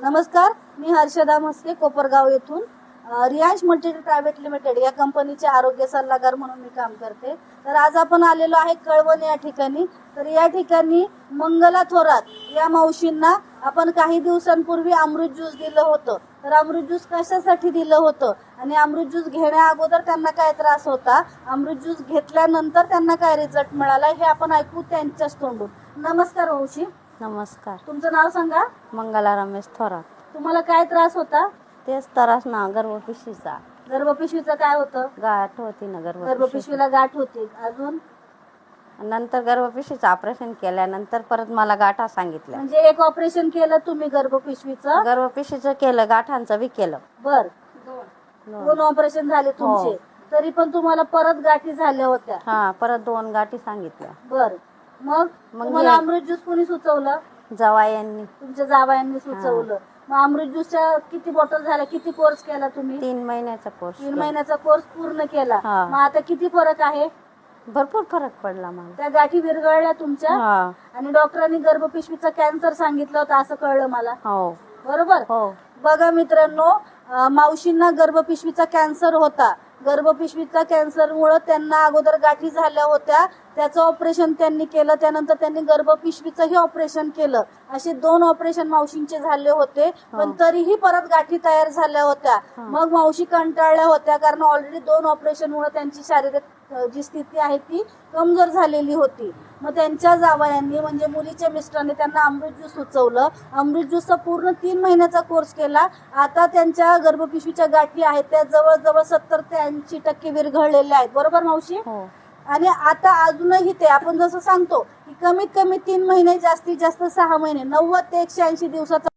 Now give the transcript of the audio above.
नमस्कार, मी हर्षदा मस्के कोपरगाव येथून Riyansh मल्टीट्री private limited या कंपनीचे आरोग्य सल्लागार म्हणून मी काम करते। तर आज आपण आलेलो आहे कळवण या ठिकाणी। तर या ठिकाणी मंगला थोरात या मावशींना आपण काही दिवसांपूर्वी अमृत ज्यूस दिलं होतं। तर अमृत ज्यूस कशासाठी दिलं होतं आणि अमृत ज्यूस घेण्या अगोदर त्यांना काय त्रास होता, अमृत ज्यूस घेतल्यानंतर त्यांना काय रिझल्ट मिळाला हे आपण ऐकू त्यांच्याच तोंडून। नमस्कार मावशी। नमस्कार, तुमचं नाव सांगा। मंगला रमेश थोरात। तुम्हाला काय त्रास होता? तेच त्रास ना गर्भपिशवीचा। गर्भपिशवीचं काय होतं? गाठ होती ना गर्भपिशवीला गाठ होती। अजून नंतर गर्भपिशवीचं ऑपरेशन केल्यानंतर परत मला गाठा सांगितल्या। म्हणजे एक ऑपरेशन केलं तुम्ही गर्भपिशवीचं? गर्भपिशवीचं केलं, गाठांचं बी केलं। बर, दोन ऑपरेशन झाले तुमचे। तरी पण तुम्हाला परत गाठी झाल्या होत्या? हा, परत 2 गाठी सांगितल्या। बर, मग तुम्हाला अमृत ज्यूस कोणी सुचवलं? जावयांनी। तुमच्या जावयांनी सुचवलं। मग अमृत ज्यूसच्या किती बॉटल झाल्या, किती कोर्स केला तुम्ही? 3 महिन्याचा कोर्स। 3 महिन्याचा कोर्स पूर्ण केला। हा। मग आता किती फरक आहे? भरपूर फरक पडला मला। त्या गाठी विरघळल्या तुमच्या? हा। आणि डॉक्टरांनी गर्भपिशवीचा कॅन्सर सांगितलं होतं असं कळलं मला। हो बरोबर? हो। बघा मित्रांनो, मावशींना गर्भपिशवीचा कॅन्सर होता। गर्भपिशवीचा कॅन्सरमुळे त्यांना अगोदर गाठी झाल्या होत्या, त्याचं ऑपरेशन त्यांनी केलं। त्यानंतर त्यांनी गर्भपिशवीचंही ऑपरेशन केलं। असे 2 ऑपरेशन मावशींचे झाले होते, पण तरीही परत गाठी तयार झाल्या होत्या। मग मावशी कंटाळल्या होत्या, कारण ऑलरेडी 2 ऑपरेशनमुळे त्यांची शारीरिक जी स्थिती आहे ती कमजोर झालेली होती। मग त्यांच्या जावयांनी म्हणजे मुलीच्या मिस्टरांनी त्यांना अमृत ज्यूस सुचवलं। अमृत ज्यूसचा पूर्ण 3 महिन्याचा कोर्स केला। आता त्यांच्या गर्भपिशवीच्या गाठी आहेत त्या जवळजवळ 70 ते 80% विरघळलेल्या आहेत। बरोबर मावशी? हो। आणि आता अजूनही ते आपण जसं सांगतो की कमीत कमी 3 महिने, जास्तीत जास्त 6 महिने, 90 ते 180 दिवसाचा